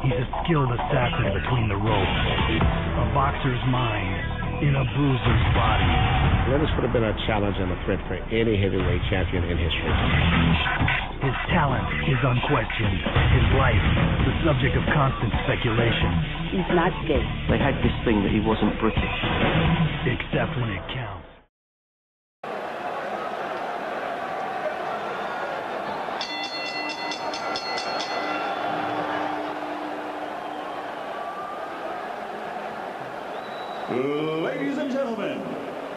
He's a skilled assassin between the ropes. A boxer's mind in a bruiser's body. Lennox would have been a challenge and a threat for any heavyweight champion in history. His talent is unquestioned. His life, the subject of constant speculation. He's not gay. They had this thing that he wasn't British. Except when it counts. Ladies and gentlemen,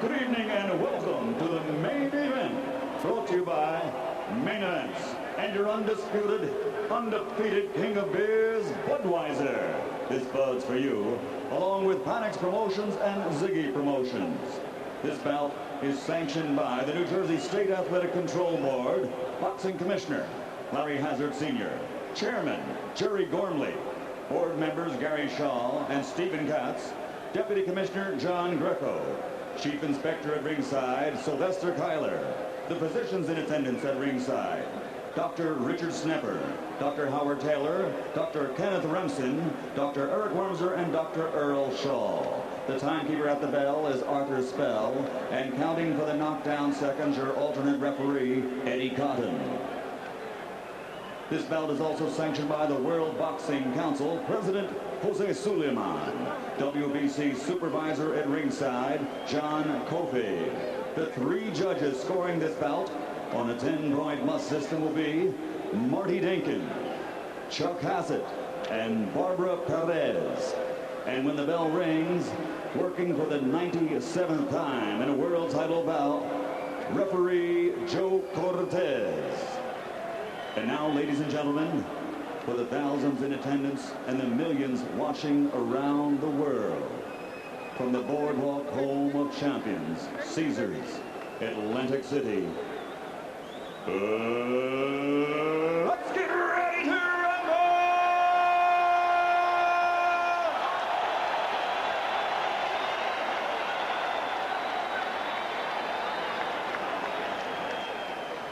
good evening and welcome to the main event, brought to you by Main Events and your undisputed, undefeated king of beers, Budweiser. This Bud's for you, along with Panax Promotions and Ziggy Promotions. This bout is sanctioned by the New Jersey State Athletic Control Board, Boxing Commissioner Larry Hazard Sr., Chairman Jerry Gormley, Board members Gary Shaw and Stephen Katz, Deputy Commissioner John Greco, Chief Inspector at ringside Sylvester Kyler, the physicians in attendance at ringside Dr. Richard Snepper, Dr. Howard Taylor, Dr. Kenneth Remsen, Dr. Eric Wormser, and Dr. Earl Shaw. The timekeeper at the bell is Arthur Spell, and counting for the knockdown seconds, your alternate referee, Eddie Cotton. This bout is also sanctioned by the World Boxing Council, President Jose Suleiman, WBC Supervisor at ringside, John Kofi. The three judges scoring this bout on a 10-point must system will be Marty Dinkin, Chuck Hassett, and Barbara Perez. And when the bell rings, working for the 97th time in a world title bout, referee Joe Cortez. And now, ladies and gentlemen, for the thousands in attendance and the millions watching around the world, from the boardwalk home of champions, Caesars, Atlantic City, let's get ready to rumble!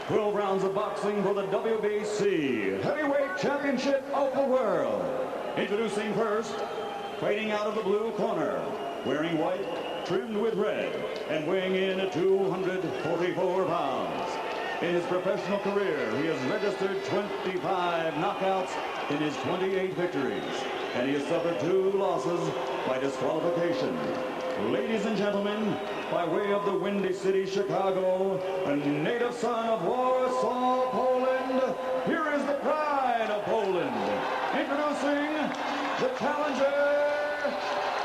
12 rounds of boxing for the WBC Heavyweight Championship of the World. Introducing first, fighting out of the blue corner, wearing white, trimmed with red, and weighing in at 244 pounds. In his professional career, he has registered 25 knockouts in his 28 victories, and he has suffered 2 losses by disqualification. Ladies and gentlemen, by way of the Windy City, Chicago, a native son of Warsaw, Poland, here is the pride of Poland. Introducing the challenger,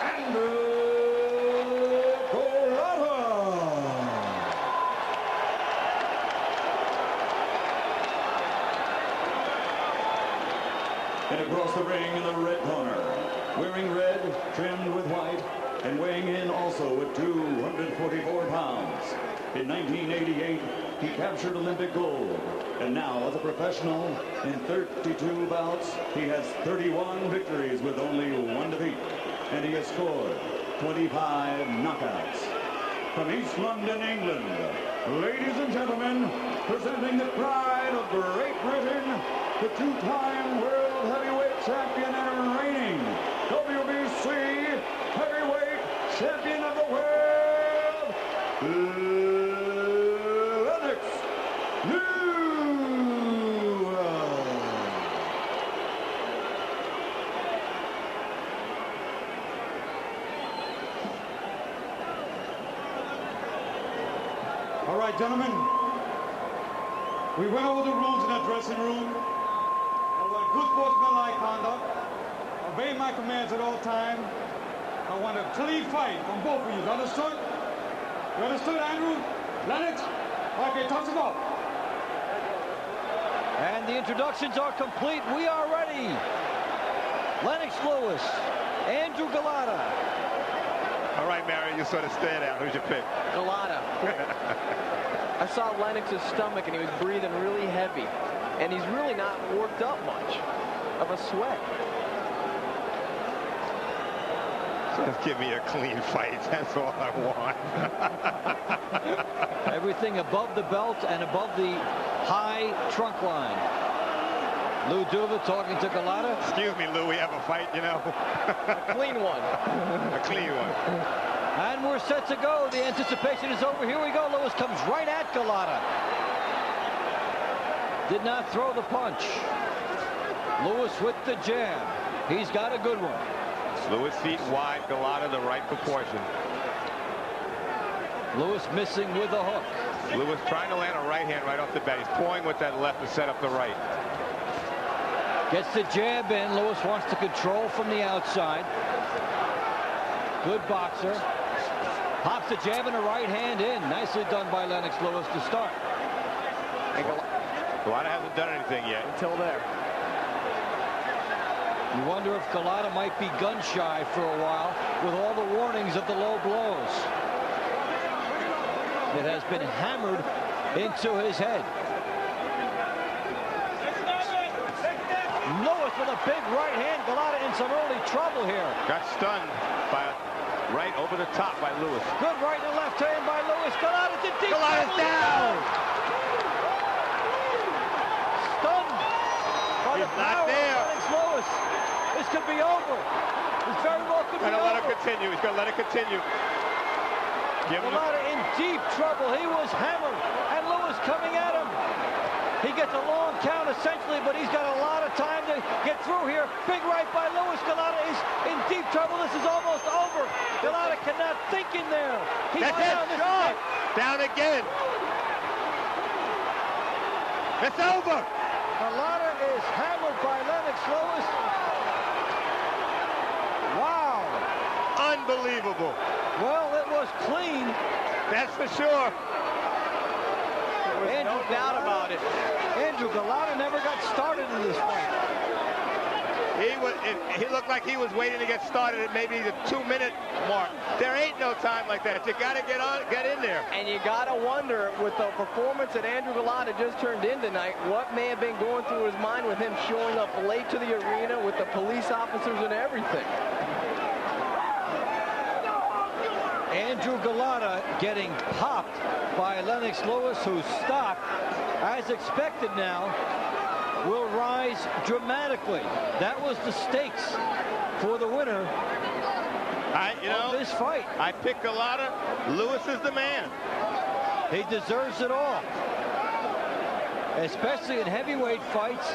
Andrew Golota. And across the ring in the red corner, wearing red, trimmed with white, and weighing in also at 244 pounds. In 1988, he captured Olympic gold. And now, as a professional, in 32 bouts, he has 31 victories with only 1 defeat. And he has scored 25 knockouts. From East London, England, ladies and gentlemen, presenting the pride of Great Britain, the 2-time world heavyweight champion and reigning WBC heavyweight champion of the world, Lennox Lewis. All right, gentlemen, we went over the rules in that dressing room. I want good sportsmanlike conduct, obey my commands at all times. I want a clean fight from both of you. Understood? You understood, Andrew? Lennox? Okay, toss it up. And the introductions are complete. We are ready. Lennox Lewis, Andrew Golota. All right, Mary, you sort of stand out. Who's your pick? Golota. I saw Lennox's stomach and he was breathing really heavy. And he's really not worked up much of a sweat. Just give me a clean fight. That's all I want. Everything above the belt and above the high trunk line. Lou Duva talking to Golota. Excuse me, Lou, we have a fight, you know. A clean one. A clean one. And we're set to go. The anticipation is over. Here we go. Lewis comes right at Golota. Did not throw the punch. Lewis with the jab. He's got a good one. Lewis feet wide, Golota the right proportion. Lewis missing with a hook. Lewis trying to land a right hand right off the bat. He's pawing with that left to set up the right. Gets the jab in. Lewis wants to control from the outside. Good boxer. Pops the jab and a right hand in. Nicely done by Lennox Lewis to start. And Golota hasn't done anything yet. until there. You wonder if Golota might be gun shy for a while with all the warnings of the low blows. It has been hammered into his head. Lewis with a big right hand. Golota in some early trouble here. Got stunned by right over the top by Lewis. Good right and left hand by Lewis. Golota's in deep Golota's trouble. down. Stunned by the He's not power there. of Lennox Lewis. This could be over. This very well could be He's gonna let it over. continue. He's gonna let it continue. Give him Golota in deep trouble. He was hammered, and Lewis coming at him. He gets a long count essentially, but he's got a lot of time to get through here. Big right by Lewis. Golota is in deep trouble. This is almost over. Golota cannot think in there. He's That's down. it. This is it. Down again. It's over. Golota is hammered by Lennox Lewis. Wow. Unbelievable. Well, it was clean. That's for sure. There's no doubt about it. Andrew Golota never got started in this fight. He looked like he was waiting to get started at maybe the 2-minute mark. There ain't no time like that. You got to get in there. And you got to wonder, with the performance that Andrew Golota just turned in tonight, what may have been going through his mind with him showing up late to the arena with the police officers and everything. Andrew Golota getting popped by Lennox Lewis, whose stock, as expected now, will rise dramatically. That was the stakes for the winner of this fight. I picked Golota. Lewis is the man. He deserves it all. Especially in heavyweight fights,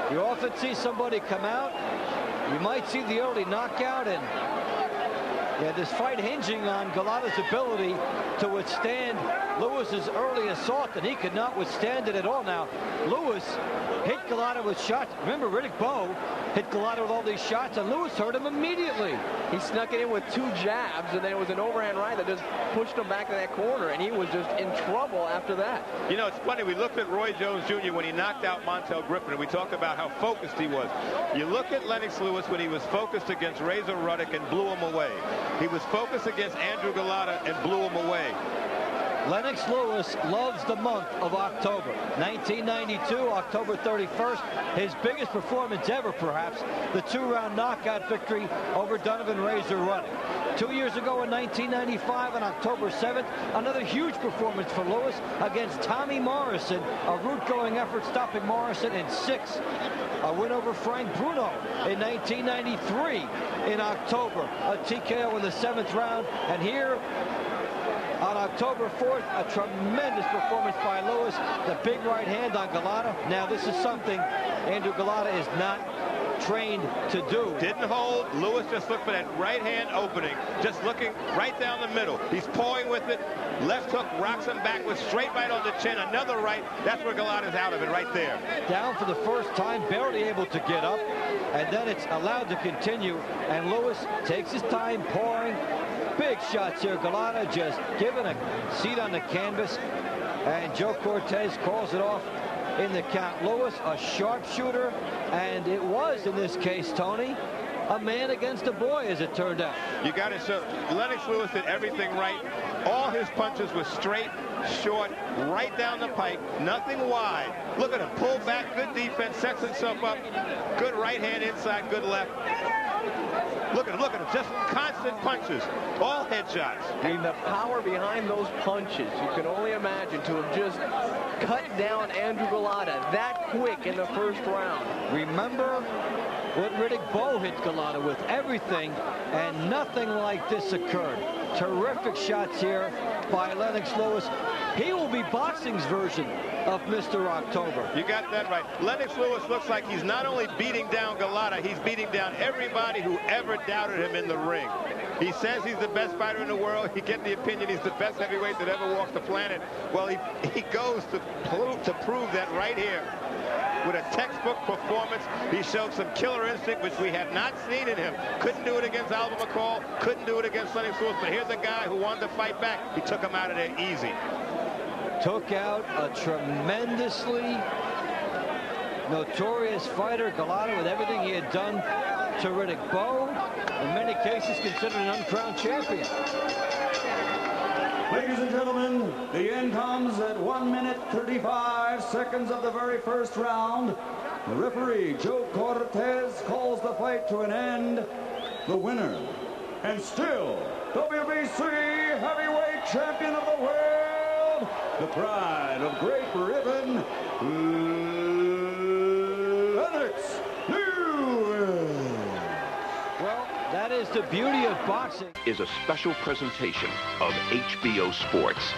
you often see somebody come out. You might see the early knockout, and this fight hinging on Golota's ability to withstand Lewis's early assault, and he could not withstand it at all. Now, Lewis hit Golota with shots. Remember, Riddick Bowe hit Golota with all these shots, and Lewis hurt him immediately. He snuck it in with 2 jabs, and then it was an overhand right that just pushed him back to that corner, and he was just in trouble after that. You know, it's funny. We looked at Roy Jones Jr. when he knocked out Montel Griffin, and we talked about how focused he was. You look at Lennox Lewis when he was focused against Razor Ruddock and blew him away. He was focused against Andrew Golota and blew him away. Lennox Lewis loves the month of October. 1992, October 31st, his biggest performance ever, perhaps, the 2-round knockout victory over Donovan Razor Ruddock. 2 years ago in 1995, on October 7th, another huge performance for Lewis against Tommy Morrison, a route-going effort stopping Morrison in 6. A win over Frank Bruno in 1993 in October, a TKO in the 7th round, and here on October 4th, a tremendous performance by Lewis. The big right hand on Golota. Now, this is something Andrew Golota is not trained to do. Didn't hold. Lewis just looked for that right hand opening. Just looking right down the middle. He's pawing with it. Left hook rocks him back with straight right on the chin. Another right. That's where Golota's out of it right there. Down for the first time, barely able to get up. And then it's allowed to continue. And Lewis takes his time pawing. Big shots here. Golota just given a seat on the canvas. And Joe Cortez calls it off in the count. Lewis, a sharpshooter, and it was, in this case, Tony, a man against a boy, as it turned out. You got to show Lennox Lewis did everything right. All his punches were straight. short, right down the pike, nothing wide. Look at him, pull back, good defense, sets himself up. Good right hand inside, good left. Look at him, just constant punches, all headshots. I mean, the power behind those punches, you can only imagine, to have just cut down Andrew Golota that quick in the first round. Remember what Riddick Bowe hit Golota with, everything, and nothing like this occurred. Terrific shots here by Lennox Lewis. He will be boxing's version of Mr. October. You got that right. Lennox Lewis looks like he's not only beating down Golota, he's beating down everybody who ever doubted him in the ring. He says he's the best fighter in the world. You get the opinion he's the best heavyweight that ever walked the planet. Well, he goes to prove that right here. With a textbook performance, he showed some killer instinct, which we have not seen in him. Couldn't do it against Alvin McCall, couldn't do it against Lennox Lewis, but here's a guy who wanted to fight back. He took him out of there easy. Took out a tremendously notorious fighter, Golota, with everything he had done to Riddick Bowe. In many cases considered an uncrowned champion. Ladies and gentlemen, the end comes at 1 minute 35 seconds of the very first round. The referee, Joe Cortez, calls the fight to an end. The winner, and still WBC heavyweight champion of the world, the pride of Great Britain, Lennox Lewis. Well, that is the beauty of boxing. Is a special presentation of HBO Sports.